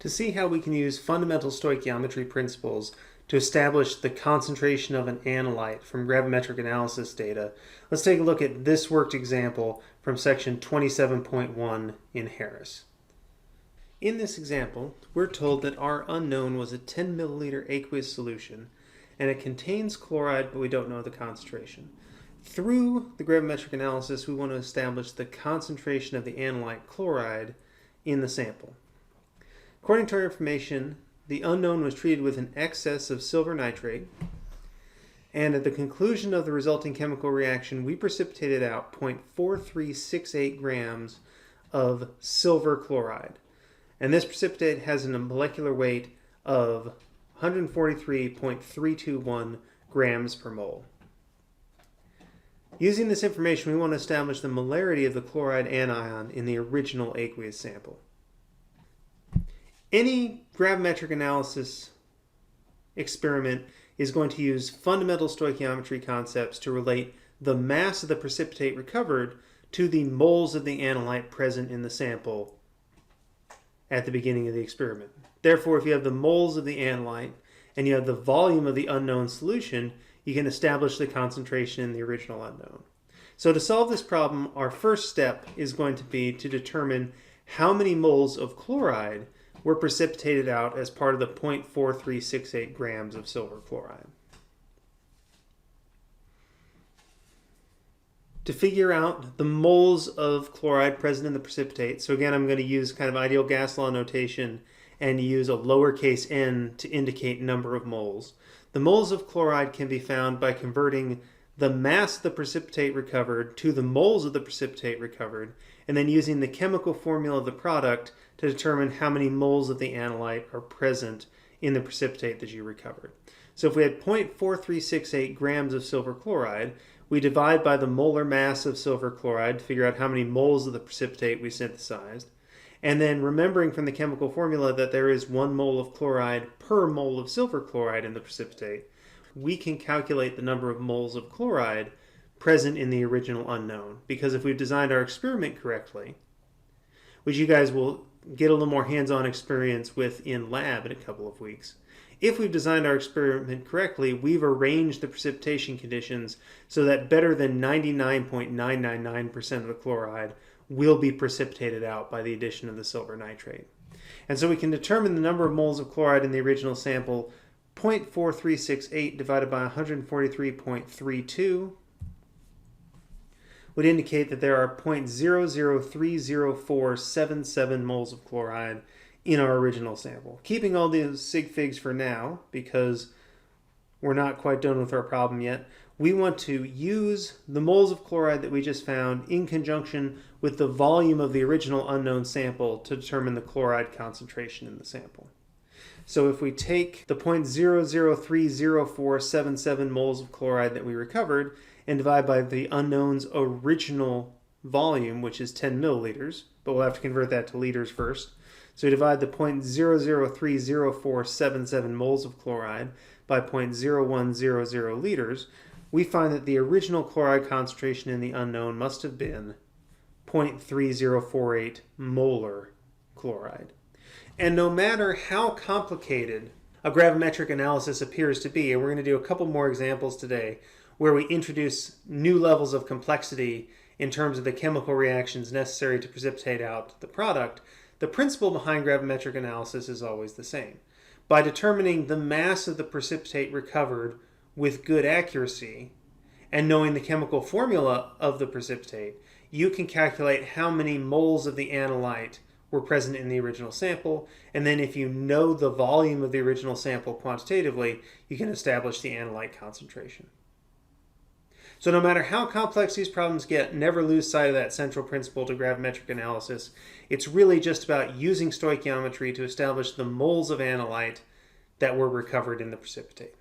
to see how we can use fundamental stoichiometry principles to establish the concentration of an analyte from gravimetric analysis data, let's take a look at this worked example from section 27.1 in Harris. In this example, we're told that our unknown was a 10 milliliter aqueous solution, and it contains chloride, but we don't know the concentration. Through the gravimetric analysis, we want to establish the concentration of the analyte chloride in the sample. According to our information, the unknown was treated with an excess of silver nitrate, and at the conclusion of the resulting chemical reaction, we precipitated out 0.4368 grams of silver chloride. And this precipitate has a molecular weight of 143.321 grams per mole. Using this information, we want to establish the molarity of the chloride anion in the original aqueous sample. Any gravimetric analysis experiment is going to use fundamental stoichiometry concepts to relate the mass of the precipitate recovered to the moles of the analyte present in the sample at the beginning of the experiment. Therefore, if you have the moles of the analyte and you have the volume of the unknown solution, you can establish the concentration in the original unknown. So to solve this problem, our first step is going to be to determine how many moles of chloride were precipitated out as part of the 0.4368 grams of silver chloride. To figure out the moles of chloride present in the precipitate, so again I'm going to use kind of ideal gas law notation and use a lowercase n to indicate number of moles. The moles of chloride can be found by converting the mass of the precipitate recovered to the moles of the precipitate recovered, and then using the chemical formula of the product to determine how many moles of the analyte are present in the precipitate that you recovered. So if we had 0.4368 grams of silver chloride, we divide by the molar mass of silver chloride to figure out how many moles of the precipitate we synthesized. And then remembering from the chemical formula that there is 1 mole of chloride per mole of silver chloride in the precipitate, we can calculate the number of moles of chloride present in the original unknown. Because if we've designed our experiment correctly, which you guys will get a little more hands-on experience with in lab in a couple of weeks, if we've designed our experiment correctly, we've arranged the precipitation conditions so that better than 99.999% of the chloride will be precipitated out by the addition of the silver nitrate. And so we can determine the number of moles of chloride in the original sample. 0.4368 divided by 143.32 would indicate that there are 0.00304777 moles of chloride in our original sample. Keeping all these sig figs for now, because we're not quite done with our problem yet, we want to use the moles of chloride that we just found in conjunction with the volume of the original unknown sample to determine the chloride concentration in the sample. So if we take the 0.00304777 moles of chloride that we recovered and divide by the unknown's original volume, which is 10 milliliters, but we'll have to convert that to liters first. So we divide the 0.00304777 moles of chloride by 0.0100 liters, we find that the original chloride concentration in the unknown must have been 0.3048 molar chloride. And no matter how complicated a gravimetric analysis appears to be, and we're going to do a couple more examples today where we introduce new levels of complexity in terms of the chemical reactions necessary to precipitate out the product, the principle behind gravimetric analysis is always the same. By determining the mass of the precipitate recovered with good accuracy and knowing the chemical formula of the precipitate, you can calculate how many moles of the analyte were present in the original sample, and then if you know the volume of the original sample quantitatively, you can establish the analyte concentration. So no matter how complex these problems get, never lose sight of that central principle to gravimetric analysis. It's really just about using stoichiometry to establish the moles of analyte that were recovered in the precipitate.